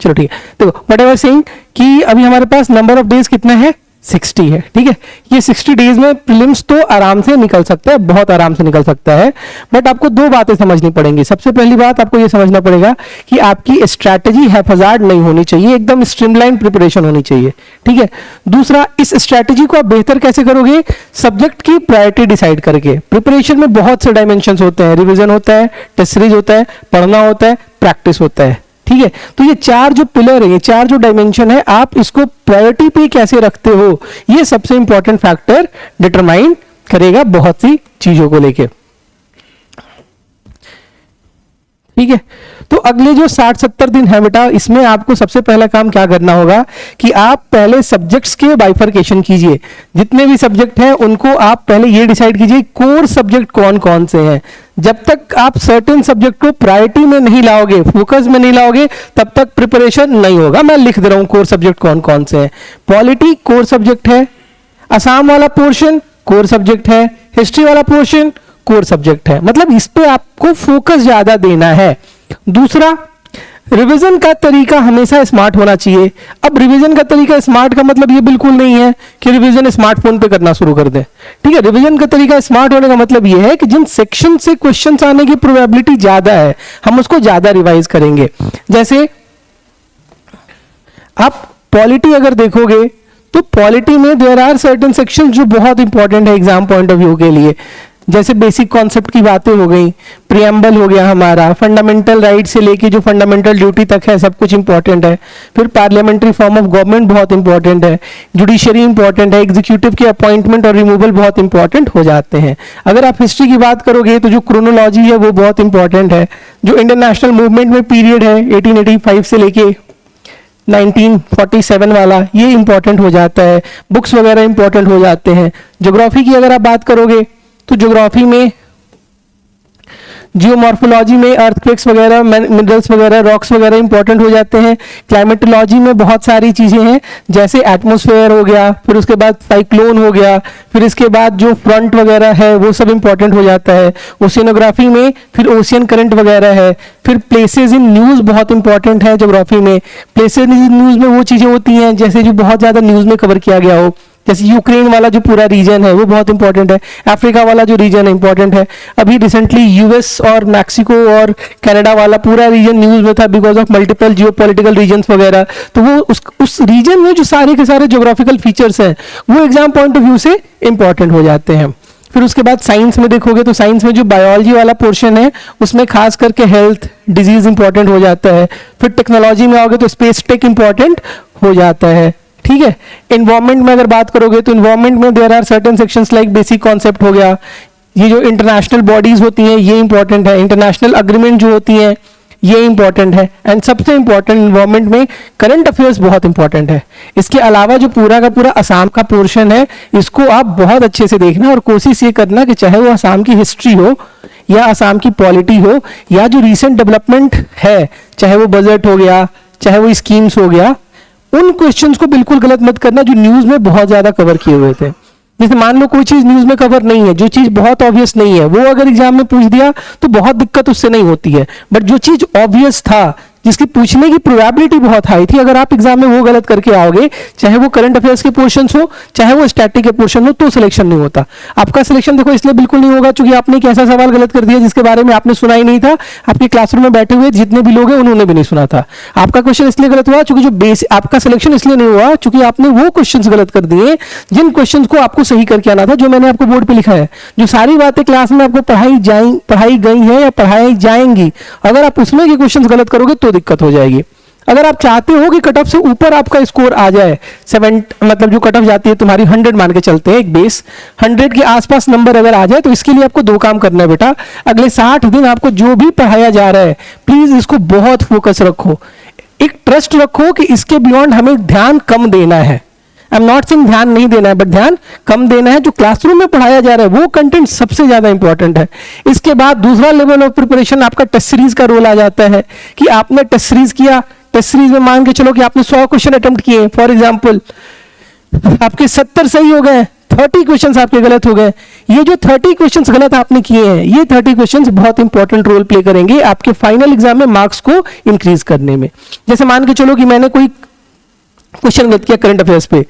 चलो ठीक है, देखो व्हाट आई वाज सेइंग कि अभी हमारे पास नंबर ऑफ डेज कितना है, 60 है, ठीक है। ये 60 डेज में प्रीलिम्स तो आराम से निकल सकता है, बहुत आराम से निकल सकता है, बट आपको दो बातें समझनी पड़ेंगी। सबसे पहली बात आपको ये समझना पड़ेगा कि आपकी स्ट्रैटेजी हैफाजार्ड नहीं होनी चाहिए, एकदम स्ट्रीमलाइन प्रिपरेशन होनी चाहिए, ठीक है। दूसरा, इस स्ट्रैटेजी को आप बेहतर कैसे करोगे, सब्जेक्ट की प्रायोरिटी डिसाइड करके। प्रिपरेशन में बहुत से डायमेंशंस होते हैं, रिविजन होता है, टेस्ट सीरीज होता है, पढ़ना होता है, प्रैक्टिस होता है, ठीक है। तो ये चार जो पिलर है, ये चार जो डायमेंशन है, आप इसको प्रायोरिटी पे कैसे रखते हो, ये सबसे इंपॉर्टेंट फैक्टर डिटरमाइन करेगा बहुत सी चीजों को लेके, ठीक है। तो अगले जो 60-70 दिन है बेटा, इसमें आपको सबसे पहला काम क्या करना होगा कि आप पहले सब्जेक्ट्स के बाइफरकेशन कीजिए। जितने भी सब्जेक्ट हैं उनको आप पहले ये डिसाइड कीजिए कोर सब्जेक्ट कौन कौन से हैं। जब तक आप सर्टेन सब्जेक्ट को प्रायोरिटी में नहीं लाओगे, फोकस में नहीं लाओगे, तब तक प्रिपरेशन नहीं होगा। मैं लिख दे रहा हूं कोर सब्जेक्ट कौन कौन से हैं। पॉलिटी कोर सब्जेक्ट है, असम वाला पोर्शन कोर सब्जेक्ट है, हिस्ट्री वाला पोर्शन कोर सब्जेक्ट है, मतलब इस पे आपको फोकस ज्यादा देना है। दूसरा, रिवीजन का तरीका हमेशा स्मार्ट होना चाहिए। अब रिवीजन का तरीका स्मार्ट का मतलब ये बिल्कुल नहीं है कि रिवीजन स्मार्टफोन पे करना शुरू कर दें, ठीक है। रिवीजन का तरीका स्मार्ट होने का मतलब ये है कि जिन सेक्शन से क्वेश्चंस आने की प्रोबेबिलिटी ज्यादा है, हम उसको ज्यादा रिवाइज करेंगे। जैसे आप पॉलिटी अगर देखोगे तो पॉलिटी में देयर आर सर्टेन सेक्शन जो बहुत इंपॉर्टेंट है एग्जाम पॉइंट ऑफ व्यू के लिए। जैसे बेसिक कॉन्सेप्ट की बातें हो गई, प्रियम्बल हो गया हमारा, फंडामेंटल राइट से लेके जो फंडामेंटल ड्यूटी तक है सब कुछ इंपॉर्टेंट है। फिर पार्लियामेंट्री फॉर्म ऑफ गवर्नमेंट बहुत इंपॉर्टेंट है, जुडिशरी इंपॉर्टेंट है, एग्जीक्यूटिव के अपॉइंटमेंट और रिमूवल बहुत इंपॉर्टेंट हो जाते हैं। अगर आप हिस्ट्री की बात करोगे तो जो क्रोनोलॉजी है वो बहुत इंपॉर्टेंट है। जो इंटरनेशनल मूवमेंट में पीरियड है 1885 से लेके 1947 वाला, ये इंपॉर्टेंट हो जाता है। बुक्स वगैरह इंपॉर्टेंट हो जाते हैं। ज्योग्राफी की अगर आप बात करोगे तो ज्योग्राफी में जियोमॉर्फोलॉजी में अर्थक्वेक्स वगैरह, मिनरल्स वगैरह, रॉक्स वगैरह इंपॉर्टेंट हो जाते हैं। क्लाइमेटोलॉजी में बहुत सारी चीजें हैं, जैसे एटमॉस्फेयर हो गया, फिर उसके बाद साइक्लोन हो गया, फिर इसके बाद जो फ्रंट वगैरह है वो सब इंपॉर्टेंट हो जाता है। ओशियनोग्राफी में फिर ओशियन करंट वगैरह है। फिर प्लेसेस इन न्यूज बहुत इंपॉर्टेंट है ज्योग्राफी में। प्लेसेस इन न्यूज में वो चीजें होती हैं जैसे जो बहुत ज्यादा न्यूज में कवर किया गया हो, जैसे यूक्रेन वाला जो पूरा रीजन है वो बहुत इंपॉर्टेंट है। अफ्रीका वाला जो रीजन है इंपॉर्टेंट है। अभी रिसेंटली यूएस और मैक्सिको और कनाडा वाला पूरा रीजन न्यूज में था because of multiple geopolitical reasons वगैरह। तो वो उस रीजन में जो सारे के सारे ज्योग्राफिकल फीचर्स हैं वो एग्जाम पॉइंट ऑफ व्यू से इंपॉर्टेंट हो जाते हैं। फिर उसके बाद साइंस में देखोगे तो साइंस में जो बायोलॉजी वाला पोर्शन है उसमें खास करके हेल्थ डिजीज इंपॉर्टेंट हो जाता है। फिर टेक्नोलॉजी में आओगे तो स्पेस टेक इंपॉर्टेंट हो जाता है, ठीक है। इन्वायरमेंट में अगर बात करोगे तो इन्वायरमेंट में there are certain sections like basic concept हो गया। ये जो इंटरनेशनल बॉडीज होती हैं ये इंपॉर्टेंट है। इंटरनेशनल अग्रीमेंट जो होती हैं ये इंपॉर्टेंट है। एंड सबसे इंपॉर्टेंट इन्वायरमेंट में करंट अफेयर्स बहुत इंपॉर्टेंट है। इसके अलावा जो पूरा का पूरा असम का पोर्शन है इसको आप बहुत अच्छे से देखना और कोशिश ये करना कि चाहे वो असम की हिस्ट्री हो या असम की पॉलिटी हो या जो रिसेंट डेवलपमेंट है, चाहे वो बजट हो गया, चाहे वो स्कीम्स हो गया, उन क्वेश्चंस को बिल्कुल गलत मत करना जो न्यूज में बहुत ज्यादा कवर किए हुए थे। जैसे मान लो कोई चीज न्यूज में कवर नहीं है, जो चीज बहुत ऑब्वियस नहीं है, वो अगर एग्जाम में पूछ दिया तो बहुत दिक्कत उससे नहीं होती है। बट जो चीज ऑब्वियस था, जिसकी पूछने की प्रोबेबिलिटी बहुत हाई थी, अगर आप एग्जाम में वो गलत करके आओगे, चाहे वो करंट अफेयर्स के पोर्शन हो चाहे वो स्टैटिक के पोर्शन हो, तो सिलेक्शन नहीं होता। आपका सिलेक्शन देखो इसलिए बिल्कुल नहीं होगा क्योंकि आपने एक ऐसा सवाल गलत कर दिया जिसके बारे में आपने सुना ही नहीं था। आपके क्लासरूम में बैठे हुए जितने भी लोग हैं उन्होंने भी नहीं सुना था। आपका क्वेश्चन इसलिए गलत हुआ क्योंकि जो बेस आपका सिलेक्शन इसलिए नहीं हुआ क्योंकि आपने वो क्वेश्चन गलत कर दिए जिन क्वेश्चन को आपको सही करके आना था, जो मैंने आपको बोर्ड पे लिखा है। जो सारी बातें क्लास में आपको पढ़ाई गई है या पढ़ाई जाएंगी, अगर आप उसमें के क्वेश्चन गलत करोगे तो दिक्कत हो जाएगी। अगर आप चाहते हो कि कट ऑफ से ऊपर आपका स्कोर आ जाए, 7 मतलब जो कट ऑफ जाती है तुम्हारी 100 मान के चलते हैं, एक बेस 100 के आसपास नंबर अगर आ जाए, तो इसके लिए आपको दो काम करना है बेटा। अगले 60 दिन आपको जो भी पढ़ाया जा रहा है प्लीज इसको बहुत फोकस रखो, एक ट्रस्ट रखो कि इसके बियॉन्ड हमें ध्यान कम देना है। आई एम नॉट सेइंग ध्यान नहीं देना है, बट ध्यान कम देना है। जो क्लासरूम में पढ़ाया जा रहा है वो कंटेंट सबसे ज्यादा इंपॉर्टेंट है। इसके बाद दूसरा लेवल ऑफ प्रिपरेशन आपका टेस्ट सीरीज का रोल आ जाता है कि आपने टेस्ट सीरीज किया, टेस्ट सीरीज में मान के चलो कि आपने 100 क्वेश्चन अटेम्प्ट किए, फॉर एग्जांपल आपके 70 सही हो गए, 30 क्वेश्चंस आपके गलत हो गए। ये जो 30 क्वेश्चंस गलत आपने किए हैं, ये 30 क्वेश्चंस बहुत इंपॉर्टेंट रोल प्ले करेंगे आपके फाइनल एग्जाम में मार्क्स को इंक्रीज करने में। जैसे मान के चलो कि मैंने कोई क्वेश्चन गलत किया करंट अफेयर्स पे,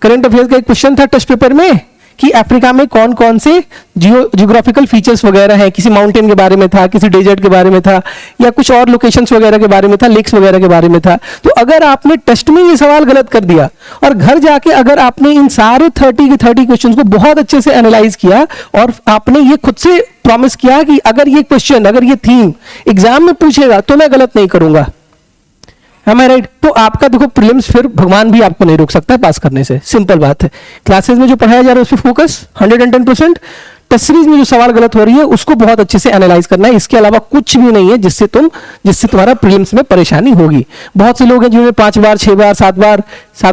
करंट अफेयर्स का एक क्वेश्चन था टेस्ट पेपर में कि अफ्रीका में कौन कौन से जियोग्राफिकल फीचर्स वगैरह हैं, किसी माउंटेन के बारे में था, किसी डेजर्ट के बारे में था, या कुछ और लोकेशंस वगैरह के बारे में था, लेक्स वगैरह के बारे में था। तो अगर आपने टेस्ट में ये सवाल गलत कर दिया और घर जाके अगर आपने इन सारे 30 के 30 क्वेश्चंस को बहुत अच्छे से एनालाइज किया और आपने ये खुद से प्रॉमिस किया कि अगर ये क्वेश्चन, अगर ये थीम एग्जाम में पूछेगा तो मैं गलत नहीं करूंगा, Am I right? तो आपका देखो प्रीलिम्स फिर भगवान भी आपको नहीं रोक सकता है पास करने से, सिंपल बात है। क्लासेस में जो पढ़ाया जा रहा है उस पर फोकस 110%, टेस्ट सीरीज में जो सवाल गलत हो रही है उसको बहुत अच्छे से एनालाइज करना है। इसके अलावा कुछ भी नहीं है जिससे तुम्हारा प्रीलिम्स में परेशानी होगी। बहुत से लोग हैं जिन्होंने 5 बार 6 बार 7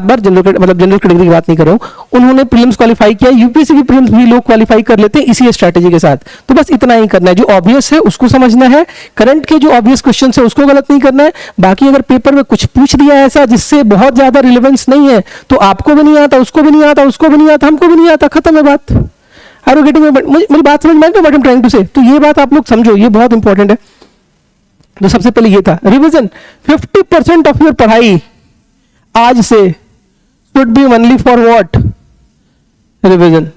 बार जनरल कैटेगरी की बात नहीं कर रहा हूं, उन्होंने प्रीलिम्स क्वालिफाई किया। यूपीएससी की प्रीलिम्स भी लोग क्वालिफाई कर लेते हैं इसी स्ट्रैटेजी के साथ। तो बस इतना ही करना है, जो ऑब्वियस है उसको समझना है, करंट के जो ऑब्वियस क्वेश्चन है उसको गलत नहीं करना है। बाकी अगर पेपर में कुछ पूछ दिया ऐसा जिससे बहुत ज्यादा रिलेवेंस नहीं है, तो आपको भी नहीं आता, उसको भी नहीं आता, उसको भी नहीं आता, हमको भी नहीं आता, खत्म है बात। आर यू गेटिंग मेरी बात समझ में आई? What I am trying to say. तो ये बात आप लोग समझो, ये बहुत इंपॉर्टेंट है। तो सबसे पहले ये था रिवीजन। 50% ऑफ योर पढ़ाई आज से should be only for what? Revision.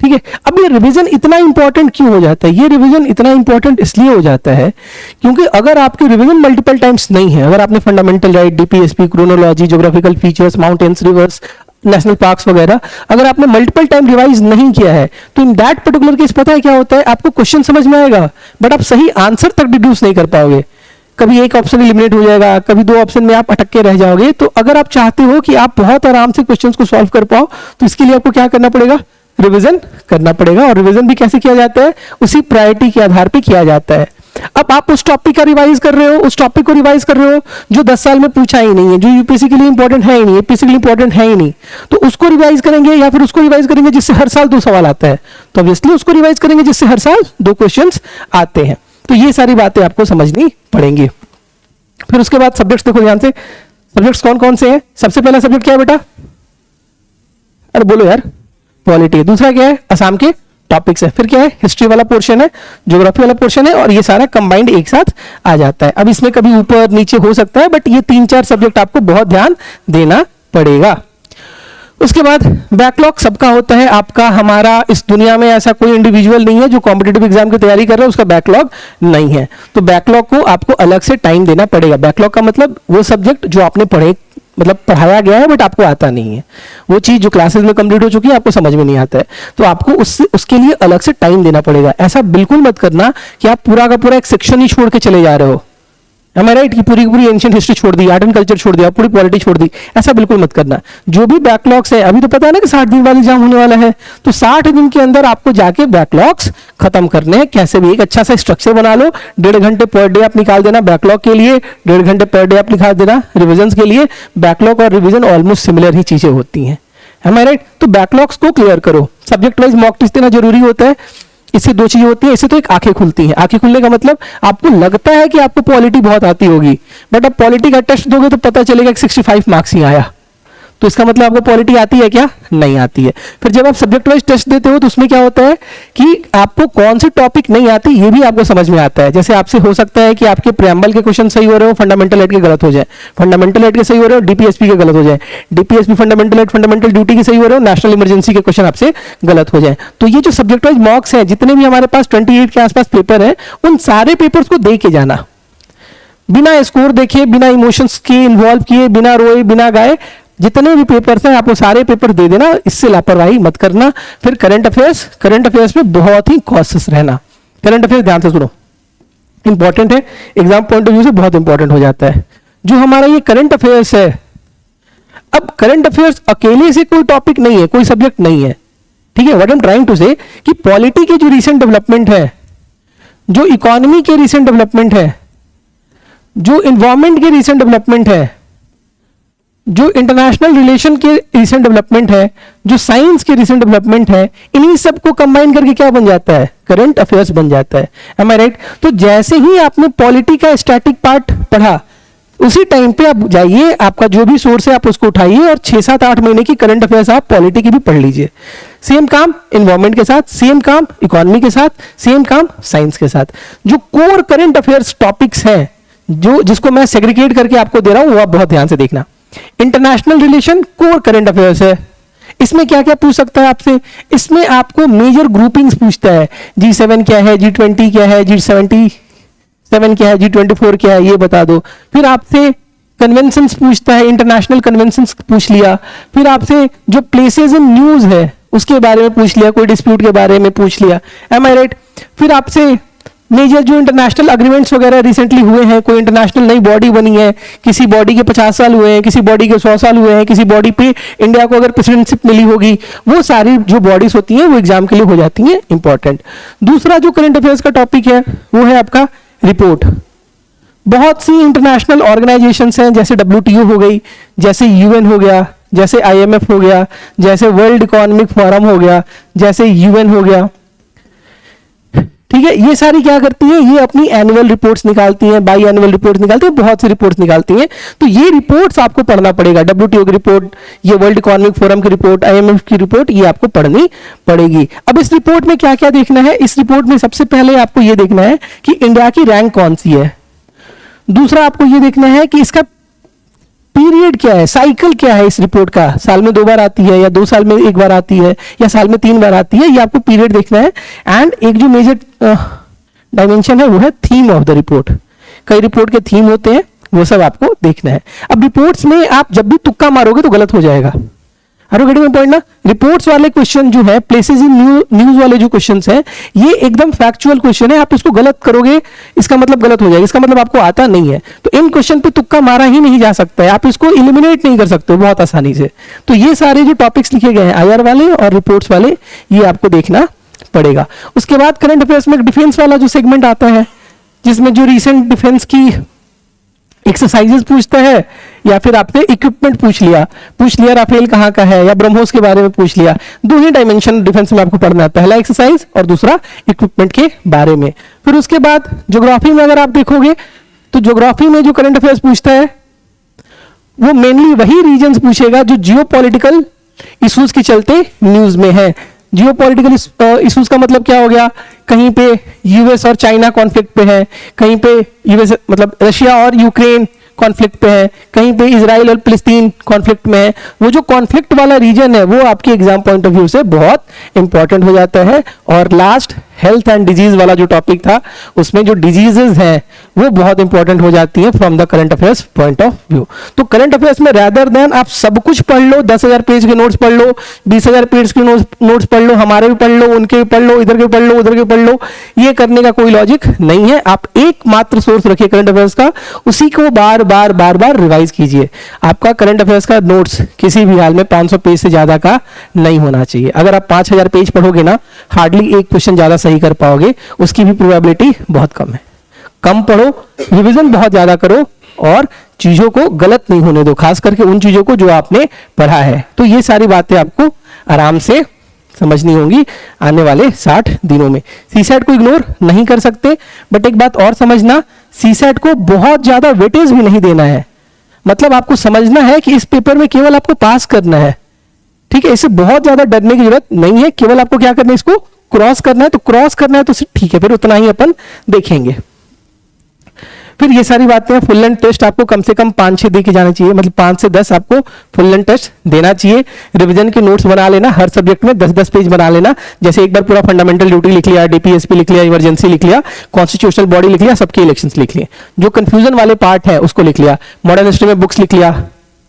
ठीक है। अब ये रिवीजन इतना इंपॉर्टेंट क्यों हो जाता है? ये रिवीजन इतना इंपॉर्टेंट इसलिए हो जाता है क्योंकि अगर आपके रिवीजन मल्टीपल टाइम्स नहीं है, अगर आपने fundamental right, DPSP, chronology, geographical features, mountains, reverse, national parks वगैरह अगर आपने मल्टीपल टाइम रिवाइज नहीं किया है, तो इन दैट पर्टिकुलर केस पता है क्या होता है, आपको क्वेश्चन समझ में आएगा बट आप सही आंसर तक डिड्यूस नहीं कर पाओगे। कभी एक ऑप्शन एलिमिनेट हो जाएगा, कभी 2 ऑप्शन में आप अटक के रह जाओगे। तो अगर आप चाहते हो कि आप बहुत आराम से क्वेश्चंस को सॉल्व कर पाओ, तो इसके लिए आपको क्या करना पड़ेगा? रिवीजन करना पड़ेगा। और रिवीजन भी कैसे किया जाता है? उसी प्रायोरिटी के आधार पे किया जाता है। अब आप उस टॉपिक का रिवाइज कर रहे हो, उस टॉपिक को रिवाइज कर रहे हो जो 10 साल में पूछा ही नहीं है, जो यूपीएससी के लिए इंपॉर्टेंट है ही नहीं, एपीएससी के लिए इंपॉर्टेंट है ही नहीं, तो उसको रिवाइज करेंगे या फिर उसको रिवाइज करेंगे जिससे हर साल 2 सवाल आता है? तो ऑब्वियसली उसको रिवाइज करेंगे जिससे हर साल 2 क्वेश्चंस आते हैं। तो ये सारी बातें आपको समझनी पड़ेंगी। फिर उसके बाद सब्जेक्ट्स देखो ध्यान से। सब्जेक्ट्स कौन कौन से हैं? सबसे पहला सब्जेक्ट क्या है बेटा? अरे बोलो यार। पॉलिटी। दूसरा क्या है? असम के टॉपिक्स है। फिर क्या है? हिस्ट्री वाला पोर्शन है, ज्योग्राफी वाला पोर्शन है, और ये सारा कंबाइंड एक साथ आ जाता है। अब इसमें कभी ऊपर नीचे हो सकता है, बट ये 3-4 सब्जेक्ट आपको बहुत ध्यान देना पड़ेगा। उसके बाद बैकलॉग सबका होता है, आपका हमारा इस दुनिया में ऐसा कोई इंडिविजुअल नहीं है जो कॉम्पिटिटिव एग्जाम की तैयारी कर रहा है उसका बैकलॉग नहीं है। तो बैकलॉग को आपको अलग से टाइम देना पड़ेगा। बैकलॉग का मतलब वो सब्जेक्ट जो आपने पढ़ाया गया है बट आपको आता नहीं है, वो चीज जो क्लासेस में कंप्लीट हो चुकी है आपको समझ में नहीं आता है, तो आपको उसके लिए अलग से टाइम देना पड़ेगा। ऐसा बिल्कुल मत करना कि आप पूरा का पूरा एक सेक्शन ही छोड़ के चले जा रहे हो। Am I right? कि पूरी की पूरी एंशिएंट हिस्ट्री छोड़ दी, आर्ट एंड कल्चर छोड़ दिया, पूरी पॉलिटी छोड़ दी, ऐसा बिल्कुल मत करना। जो भी बैकलॉग्स है, अभी तो पता है ना कि 60 दिन वाला एग्जाम होने वाला है, तो 60 दिन के अंदर आपको जाके बैकलॉग्स खत्म करने हैं। कैसे भी एक अच्छा सा स्ट्रक्चर बना लो, 1.5 घंटे पर डे आप निकाल देना बैकलॉग के लिए, 1.5 घंटे पर डे आप निकाल देना रिविजन के लिए। बैकलॉग और रिविजन ऑलमोस्ट सिमिलर ही चीजें होती हैं। Am I right? तो बैकलॉग्स को क्लियर करो। सब्जेक्ट वाइज मॉक टेस्ट देना जरूरी होता है। इससे 2 चीजें होती है, इससे तो एक आंखें खुलती हैं। आंखें खुलने का मतलब आपको लगता है कि आपको पॉलिटी बहुत आती होगी, बट अब पॉलिटी का टेस्ट दोगे तो पता चलेगा कि 65 मार्क्स ही आया, तो इसका मतलब आपको पॉलिटी आती है क्या? नहीं आती है। फिर जब आप सब्जेक्ट वाइज टेस्ट देते हो तो उसमें क्या होता है कि आपको कौन से टॉपिक नहीं आती ये भी आपको समझ में आता है। जैसे आपसे हो सकता है कि आपके प्रेम्बल के क्वेश्चन सही हो रहे हो, फंडामेंटल एड के गलत हो जाए, फंडामेंटल एड के सही हो रहे हो, डीपीएसपी के गलत हो जाए, DPSP fundamental and fundamental duty के सही हो रहे हो, नेशनल इमरजेंसी के क्वेश्चन आपसे गलत हो जाए। तो ये जो सब्जेक्ट वाइज मॉक्स है, जितने भी हमारे पास 28 के आसपास पेपर है, उन सारे पेपर्स को दे के जाना, बिना स्कोर देखे, बिना इमोशंस के इन्वॉल्व किए, बिना रोए बिना गाए, जितने भी पेपर्स हैं आपको सारे पेपर दे देना। इससे लापरवाही मत करना। फिर करंट अफेयर्स में बहुत ही कॉशियस रहना। करंट अफेयर्स ध्यान से सुनो, इंपॉर्टेंट है, एग्जाम पॉइंट ऑफ व्यू से बहुत इंपॉर्टेंट हो जाता है। जो हमारा ये करंट अफेयर्स है, अब करंट अफेयर्स अकेले से कोई टॉपिक नहीं है, कोई सब्जेक्ट नहीं है, ठीक है। What I am trying to say कि पॉलिटी के जो रिसेंट डेवलपमेंट है, जो इकोनॉमी के रिसेंट डेवलपमेंट है, जो इन्वायरमेंट के रिसेंट डेवलपमेंट है, जो इंटरनेशनल रिलेशन के रिसेंट डेवलपमेंट है, जो साइंस के रिसेंट डेवलपमेंट है, इन्हीं सब को कंबाइन करके क्या बन जाता है? करंट अफेयर्स बन जाता है। M I right? तो जैसे ही आपने पॉलिटी का स्टैटिक पार्ट पढ़ा, उसी टाइम पे आप जाइए, आपका जो भी सोर्स है आप उसको उठाइए और 6-7-8 महीने की करंट अफेयर्स आप पॉलिटी की भी पढ़ लीजिए। सेम काम इन्वायरमेंट के साथ, सेम काम इकोनॉमी के साथ, सेम काम साइंस के साथ। जो कोर करंट अफेयर्स टॉपिक्स हैं, जो जिसको मैं सेग्रीगेट करके आपको दे रहा हूं, वो आप बहुत ध्यान से देखना। International relation core current affairs है। इसमें क्या क्या पूछ सकता है आपसे? इसमें आपको मेजर ग्रुपिंग्स पूछता है, G7 क्या है, G20 क्या है, G77 क्या है, G24 क्या है, ये बता दो। फिर आपसे कन्वेंशंस पूछता है, इंटरनेशनल कन्वेंशंस पूछ लिया। फिर आपसे जो प्लेसेस इन न्यूज है उसके बारे में पूछ लिया, कोई डिस्प्यूट के बारे में पूछ लिया, एम आई राइट। फिर आपसे मेजर जो इंटरनेशनल अग्रीमेंट्स वगैरह रिसेंटली हुए हैं, कोई इंटरनेशनल नई बॉडी बनी है, किसी बॉडी के 50 साल हुए हैं, किसी बॉडी के 100 साल हुए हैं, किसी बॉडी पे इंडिया को अगर प्रेसिडेंटशिप मिली होगी, वो सारी जो बॉडीज होती हैं वो एग्जाम के लिए हो जाती हैं इंपॉर्टेंट। दूसरा जो करंट अफेयर्स का टॉपिक है वो है आपका रिपोर्ट। बहुत सी इंटरनेशनल ऑर्गेनाइजेशंस हैं, जैसे WTO हो गई, जैसे UN हो गया, जैसे IMF हो गया, जैसे वर्ल्ड इकोनॉमिक फोरम हो गया, जैसे UN हो गया, ठीक है। ये सारी क्या करती हैं? ये अपनी एनुअल रिपोर्ट्स निकालती हैं, बाई एनुअल रिपोर्ट्स निकालती हैं, बहुत सी रिपोर्ट्स निकालती हैं। तो ये रिपोर्ट्स आपको पढ़ना पड़ेगा। WTO की रिपोर्ट, ये वर्ल्ड इकोनॉमिक फोरम की रिपोर्ट, IMF की रिपोर्ट, ये आपको पढ़नी पड़ेगी। अब इस रिपोर्ट में क्या क्या देखना है? इस रिपोर्ट में सबसे पहले आपको ये देखना है कि इंडिया की रैंक कौन सी है। दूसरा आपको ये देखना है कि इसका पीरियड क्या है, साइकिल क्या है इस रिपोर्ट का, साल में 2 बार आती है या 2 साल में 1 बार आती है या साल में 3 बार आती है, ये आपको पीरियड देखना है। एंड एक जो मेजर डायमेंशन है वो है थीम ऑफ द रिपोर्ट। कई रिपोर्ट के थीम होते हैं, वो सब आपको देखना है। अब रिपोर्ट्स में आप जब भी तुक्का मारोगे तो गलत हो जाएगा। Are you getting my point ना? रिपोर्ट्स वाले क्वेश्चन जो है, प्लेसेस इन न्यूज वाले जो क्वेश्चंस हैं, ये एकदम फैक्चुअल क्वेश्चन है। आप इसको गलत करोगे, इसका मतलब गलत हो जाएगा, इसका मतलब आपको आता नहीं है। तो इन क्वेश्चन पे तुक्का मारा ही नहीं जा सकता है, आप इसको इलिमिनेट नहीं कर सकते बहुत आसानी से। तो ये सारे जो टॉपिक्स लिखे गए हैं IR वाले और रिपोर्ट्स वाले, ये आपको देखना पड़ेगा। उसके बाद करंट अफेयर्स में डिफेंस वाला जो सेगमेंट आता है, जिसमें जो रिसेंट डिफेंस की एक्सरसाइजेस पूछता है, या फिर आपने इक्विपमेंट पूछ लिया राफेल कहाँ का है, या ब्रह्मोस के बारे में पूछ लिया। 2 ही डायमेंशन डिफेंस में आपको पढ़ना है, पहला एक्सरसाइज और दूसरा इक्विपमेंट के बारे में। फिर उसके बाद ज्योग्राफी में अगर आप देखोगे तो ज्योग्राफी में जो करंट अफेयर्स पूछता है वो मेनली वही रीजन्स पूछेगा जो जियोपॉलिटिकल इश्यूज के चलते न्यूज में है। जियोपॉलिटिकल इश्यूज का मतलब क्या हो गया? कहीं पे US और चाइना कॉन्फ्लिक्ट पे है, कहीं पे US मतलब रशिया और यूक्रेन कॉन्फ्लिक्ट पे है, कहीं पे इजराइल और फिलिस्तीन कॉन्फ्लिक्ट में है। वो जो कॉन्फ्लिक्ट वाला रीजन है वो आपके एग्जाम पॉइंट ऑफ व्यू से बहुत इंपॉर्टेंट हो जाता है। और लास्ट हेल्थ एंड डिजीज वाला जो टॉपिक था, उसमें जो डिजीजेज हैं वो बहुत इंपॉर्टेंट हो जाती है from the current affairs point of view. तो करंट अफेयर्स में रैदर देन आप सब कुछ पढ़ लो, 10,000 पेज के नोट्स पढ़ लो, 20,000 पेज के नोट्स पढ़ लो, हमारे भी पढ़ लो, उनके भी पढ़ लो, इधर के पढ़ लो, उधर के पढ़ लो, ये करने का कोई लॉजिक नहीं है। आप एकमात्र सोर्स रखिए करंट अफेयर्स का, उसी को बार बार बार बार रिवाइज कीजिए। आपका करंट अफेयर्स का नोट्स किसी भी हाल में 500 पेज से ज्यादा का नहीं होना चाहिए। अगर आप 5,000 पेज पढ़ोगे ना, हार्डली एक क्वेश्चन ज्यादा सही कर पाओगे, उसकी भी प्रोबेबिलिटी बहुत कम है। कम पढ़ो, रिवीजन बहुत ज्यादा करो और चीजों को गलत नहीं होने दो, खास करके उन चीजों को जो आपने पढ़ा है। तो ये सारी बातें आपको आराम से समझनी होंगी आने वाले 60 दिनों में। सीसैट को इग्नोर नहीं कर सकते, बट एक बात और समझना, सीसैट को बहुत ज्यादा वेटेज भी नहीं देना है। मतलब आपको समझना है कि इस पेपर में केवल आपको पास करना है, ठीक है। इससे बहुत ज्यादा डरने की जरूरत नहीं है, केवल आपको क्या करना है, इसको क्रॉस करना है। तो क्रॉस करना है तो ठीक है, फिर उतना ही अपन देखेंगे। फिर ये सारी बातें, फुल लेंथ टेस्ट आपको कम से कम 5-6 दे के जाना चाहिए, मतलब 5 से 10 आपको फुल लेंथ टेस्ट देना चाहिए। रिवीजन के नोट्स बना लेना, हर सब्जेक्ट में 10-10 पेज बना लेना। जैसे एक बार पूरा फंडामेंटल ड्यूटी लिख लिया, DPSP लिख लिया, इमरजेंसी लिख लिया, कॉन्स्टिट्यूशनल बॉडी लिख लिया, सबके इलेक्शंस लिख लिए, जो कंफ्यूजन वाले पार्ट है उसको लिख लिया, मॉडर्न हिस्ट्री में बुक्स लिख लिया,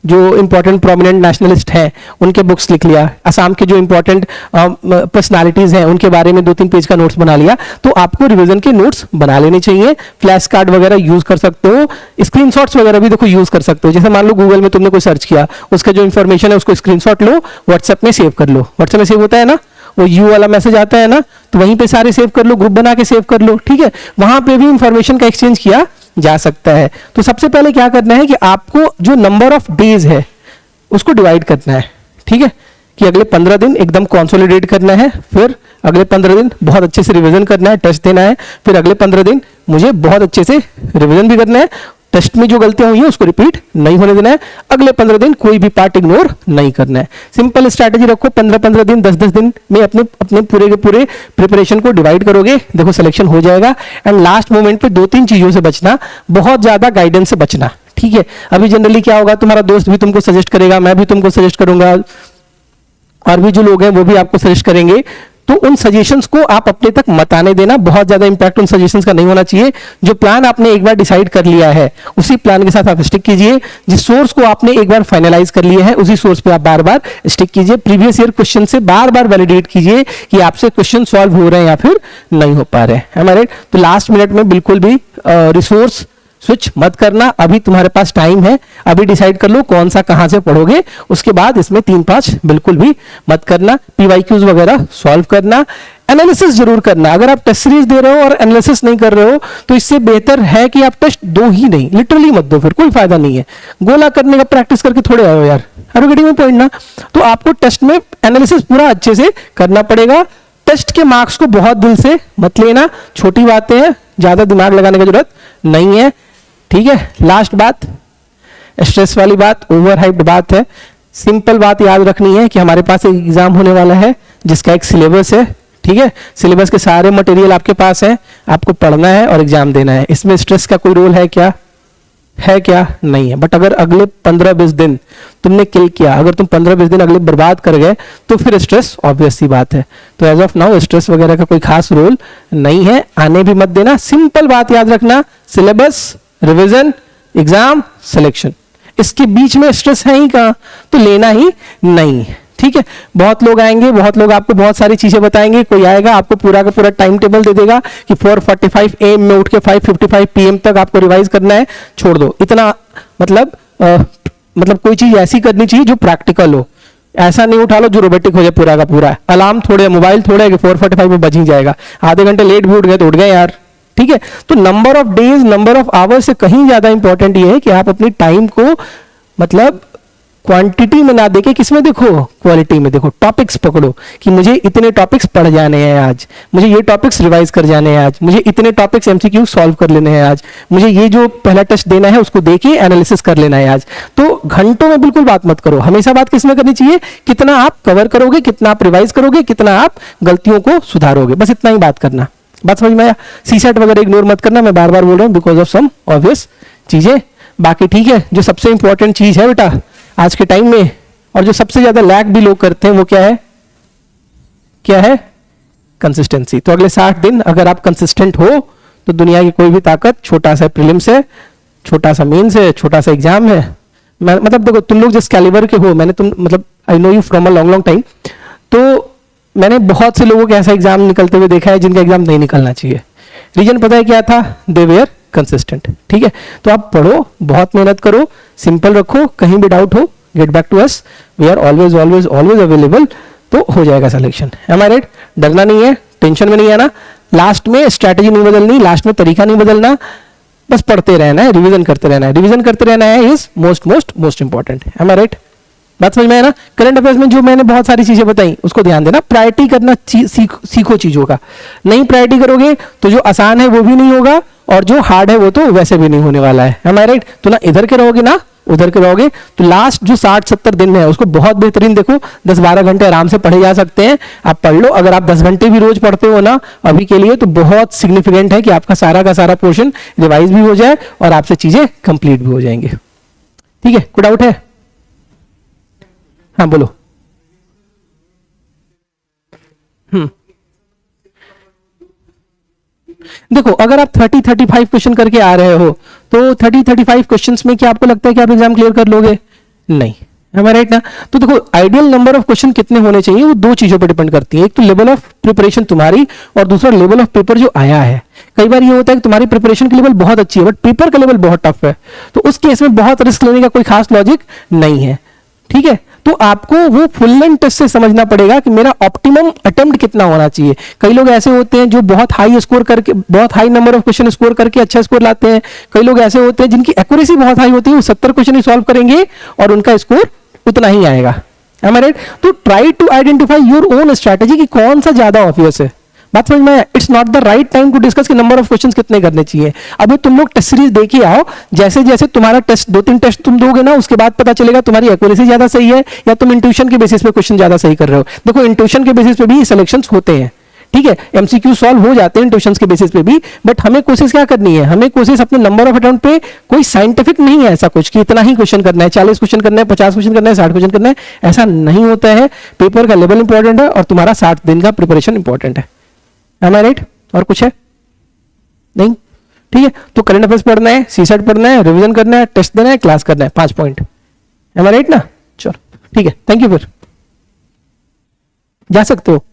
जो इंपॉर्टेंट प्रोमिनेंट नेशनलिस्ट हैं उनके बुक्स लिख लिया, असम के जो इंपॉर्टेंट पर्सनालिटीज हैं उनके बारे में 2-3 पेज का नोट्स बना लिया। तो आपको रिवीजन के नोट्स बना लेने चाहिए। फ्लैश कार्ड वगैरह यूज कर सकते हो, स्क्रीनशॉट्स वगैरह भी देखो यूज कर सकते हो। जैसे मान लो गूगल में तुमने कोई सर्च किया, उसका जो इंफॉर्मेशन है उसको स्क्रीनशॉट लो, व्हाट्सएप में सेव कर लो। व्हाट्सएप में सेव होता है ना, वो यू वाला मैसेज आता है ना, तो वहीं पे सारे सेव कर लो, ग्रुप बना के सेव कर लो, ठीक है। वहां पे भी इंफॉर्मेशन का एक्सचेंज किया जा सकता है। तो सबसे पहले क्या करना है कि आपको जो नंबर ऑफ डेज है उसको डिवाइड करना है, ठीक है, कि अगले 15 दिन एकदम कंसोलिडेट करना है, फिर अगले 15 दिन बहुत अच्छे से रिवीजन करना है, टेस्ट देना है, फिर अगले 15 दिन मुझे बहुत अच्छे से रिवीजन भी करना है, टेस्ट में जो गलतियां हुई हैं उसको रिपीट नहीं होने देना है। अगले 15 दिन कोई भी पार्ट इग्नोर नहीं करना है। सिंपल स्ट्रैटेजी रखो, 15-15 दिन 10-10 दिन में अपने अपने पूरे के पूरे प्रिपरेशन को डिवाइड करोगे, देखो सिलेक्शन हो जाएगा। एंड लास्ट मोमेंट पे 2-3 चीजों से बचना, बहुत ज्यादा गाइडेंस से बचना, ठीक है। अभी जनरली क्या होगा, तुम्हारा दोस्त भी तुमको सजेस्ट करेगा, मैं भी तुमको सजेस्ट करूंगा, और भी जो लोग हैं वो भी आपको सजेस्ट करेंगे, तो उन सजेशंस को आप अपने तक मत आने देना। बहुत ज्यादा इंपैक्ट उन सजेशंस का नहीं होना चाहिए। जो प्लान आपने एक बार डिसाइड कर लिया है उसी प्लान के साथ आप स्टिक कीजिए। जिस सोर्स को आपने एक बार फाइनलाइज कर लिया है उसी सोर्स पे आप बार बार स्टिक कीजिए। प्रीवियस ईयर क्वेश्चन से बार बार वैलिडेट कीजिए कि आपसे क्वेश्चन सॉल्व हो रहे हैं या फिर नहीं हो पा रहे हैं। Am I right? तो लास्ट मिनट में बिल्कुल भी रिसोर्स स्विच मत करना। अभी तुम्हारे पास टाइम है, अभी डिसाइड कर लो कौन सा कहां से पढ़ोगे, उसके बाद इसमें 3-5 बिल्कुल भी मत करना। पीवाईक्यूज वगैरह सॉल्व करना, एनालिसिस जरूर करना। अगर आप टेस्ट सीरीज दे रहे हो और एनालिसिस नहीं कर रहे हो तो इससे बेहतर है कि आप टेस्ट दो ही नहीं, लिटरली मत दो, फिर कोई फायदा नहीं है। गोला करने का प्रैक्टिस करके थोड़े आए हो यार, are you getting my point ना। तो आपको टेस्ट में एनालिसिस पूरा अच्छे से करना पड़ेगा। टेस्ट के मार्क्स को बहुत दिल से मत लेना, छोटी बातें हैं, ज्यादा दिमाग लगाने की जरूरत नहीं है, ठीक है। लास्ट बात, स्ट्रेस वाली बात, ओवर हाइप्ड बात है। सिंपल बात याद रखनी है कि हमारे पास एक एग्जाम होने वाला है जिसका एक सिलेबस है, ठीक है। सिलेबस के सारे मटेरियल आपके पास है, आपको पढ़ना है और एग्जाम देना है। इसमें स्ट्रेस का कोई रोल है क्या? है क्या? नहीं है। बट अगर अगले 15-20 दिन तुमने किल किया, अगर तुम 15-20 दिन अगले बर्बाद कर गए तो फिर स्ट्रेस ऑब्वियस सी बात है। तो एज ऑफ नाउ स्ट्रेस वगैरह का कोई खास रोल नहीं है, आने भी मत देना। सिंपल बात याद रखना, सिलेबस, रिवीजन, एग्जाम, सिलेक्शन, इसके बीच में स्ट्रेस है ही कहां, तो लेना ही नहीं, ठीक है। बहुत लोग आएंगे, बहुत लोग आपको बहुत सारी चीजें बताएंगे। कोई आएगा आपको पूरा का पूरा टाइम टेबल दे देगा कि 4:45 AM में उठ के 5:55 PM तक आपको रिवाइज करना है, छोड़ दो। इतना मतलब कोई चीज ऐसी करनी चाहिए जो प्रैक्टिकल हो। ऐसा नहीं उठा लो जो रोबोटिक हो जाए पूरा का पूरा। अलार्म थोड़े, मोबाइल थोड़े कि 4:45 में बज ही जाएगा, आधे घंटे लेट भी उठ गए तो उठ गए यार, ठीक है। तो number of days, number of hours से कहीं ज्यादा इंपॉर्टेंट ये है कि आप अपनी टाइम को मतलब क्वांटिटी में ना देके किसमें देखो, क्वालिटी में देखो। टॉपिक्स पकड़ो कि मुझे इतने टॉपिक्स पढ़ जाने हैं आज, मुझे ये टॉपिक्स रिवाइज कर जाने हैं आज, मुझे इतने टॉपिक्स एमसीक्यू सॉल्व कर लेने हैं आज, मुझे ये जो पहला टेस्ट देना है उसको देके एनालिसिस कर लेना है आज। तो घंटों में बिल्कुल बात मत करो, हमेशा बात किसमें करनी चाहिए, कितना आप कवर करोगे, कितना आप रिवाइज करोगे, कितना आप गलतियों को सुधारोगे, बस इतना ही बात करना। बात समझ में आया? सीसेट वगैरह इग्नोर मत करना, मैं बार बार बोल रहा हूँ बिकॉज ऑफ सम ऑब्वियस चीजें। बाकी ठीक है, जो सबसे इंपॉर्टेंट चीज है बेटा आज के टाइम में, और जो सबसे ज्यादा लैक भी लोग करते हैं, वो क्या है? क्या है? कंसिस्टेंसी। तो अगले 60 दिन अगर आप कंसिस्टेंट हो तो दुनिया की कोई भी ताकत, छोटा सा प्रीलिम्स है, छोटा सा मेंस है, छोटा सा एग्जाम है, मैं मतलब देखो तुम लोग जिस कैलिबर के हो, मैंने तुम मतलब I know you from a long long time, तो मैंने बहुत से लोगों के ऐसा एग्जाम निकलते हुए देखा है जिनका एग्जाम नहीं निकलना चाहिए। रीजन पता है क्या था? दे वेयर कंसिस्टेंट, ठीक है। तो आप पढ़ो, बहुत मेहनत करो, सिंपल रखो, कहीं भी डाउट हो get back to us, we are always always always available, तो हो जाएगा सिलेक्शन। M I right? डरना नहीं है, टेंशन में नहीं आना, लास्ट में स्ट्रैटेजी नहीं बदलनी, लास्ट में तरीका नहीं बदलना, बस पढ़ते रहना है, रिवीजन करते रहना है। रिवीजन करते रहना है is most most most important. Am I right? बात समझ में है ना? करंट अफेयर्स में जो मैंने बहुत सारी चीजें बताई उसको ध्यान देना, प्रायोरिटी करना सीखो चीजों का। नहीं प्रायोरिटी करोगे तो जो आसान है वो भी नहीं होगा और जो हार्ड है वो तो वैसे भी नहीं होने वाला है। M I right? तो ना इधर के रहोगे ना उधर के रहोगे। तो लास्ट जो 60-70 दिन है उसको बहुत बेहतरीन देखो, 10-12 घंटे आराम से पढ़े जा सकते हैं, आप पढ़ लो। अगर आप 10 घंटे भी रोज पढ़ते हो ना अभी के लिए, तो बहुत सिग्निफिकेंट है कि आपका सारा का सारा पोर्शन रिवाइज भी हो जाए और आपसे चीजें कंप्लीट भी हो जाएंगे। ठीक है, कोई डाउट है? हाँ बोलो। देखो अगर आप 30-35 क्वेश्चन करके आ रहे हो तो 30-35 क्वेश्चंस में क्या आपको लगता है कि आप एग्जाम क्लियर कर लोगे? नहीं। Am I right ना? तो देखो आइडियल नंबर ऑफ क्वेश्चन कितने होने चाहिए वो दो चीजों पर डिपेंड करती है। एक तो लेवल ऑफ प्रिपरेशन तुम्हारी और दूसरा लेवल ऑफ पेपर जो आया है। कई बार ये होता है कि तुम्हारी प्रिपरेशन की लेवल बहुत अच्छी है बट पेपर का लेवल बहुत टफ है, तो उस केस में बहुत रिस्क लेने का कोई खास लॉजिक नहीं है। ठीक है, तो आपको वो फुल लेंथ टेस्ट से समझना पड़ेगा कि मेरा ऑप्टिमम अटेम्प्ट कितना होना चाहिए। कई लोग ऐसे होते हैं जो बहुत हाई स्कोर करके, बहुत high number of question score करके अच्छा स्कोर लाते हैं। कई लोग ऐसे होते हैं जिनकी एक्यूरेसी बहुत हाई होती है, वो 70 क्वेश्चन ही सॉल्व करेंगे और उनका स्कोर उतना ही आएगा। Am I right? तो try to identify your own strategy कि कौन सा ज्यादा ऑब्वियस है। बात समझ में आया? It's not the right time to discuss कि नंबर ऑफ क्वेश्चंस कितने करने चाहिए। अभी तुम लोग टेस्ट सीरीज देखिए आओ, जैसे जैसे तुम्हारा टेस्ट 2-3 टेस्ट तुम दोगे ना, उसके बाद पता चलेगा तुम्हारी एक्यूरेसी ज्यादा सही है या तुम इंट्यूशन के बेसिस पे क्वेश्चन ज्यादा सही कर रहे हो। देखो इंट्यूशन के बेसिस पे भी सिलेक्शंस होते हैं, ठीक है, एमसीक्यू सॉल्व हो जाते हैं ट्यूशंस के बेसिस पे भी, बट हमें कोशिश क्या करनी है, हमें कोशिश अपने नंबर ऑफ अटेम्प्ट पे, कोई साइंटिफिक नहीं है ऐसा कुछ कि इतना ही क्वेश्चन करना है, 40 क्वेश्चन करना है, 50 क्वेश्चन करना है, 60 क्वेश्चन करना है, ऐसा नहीं होता है। पेपर का लेवल इंपॉर्टेंट है और तुम्हारा 60 दिन का प्रिपरेशन इंपॉर्टेंट है। M I right? और कुछ है नहीं? ठीक है, तो करंट अफेयर्स पढ़ना है, सीसेट पढ़ना है, रिवीजन करना है, टेस्ट देना है, क्लास करना है, 5 पॉइंट। एम आई राइट ना? चलो ठीक है, थैंक यू, फिर जा सकते हो।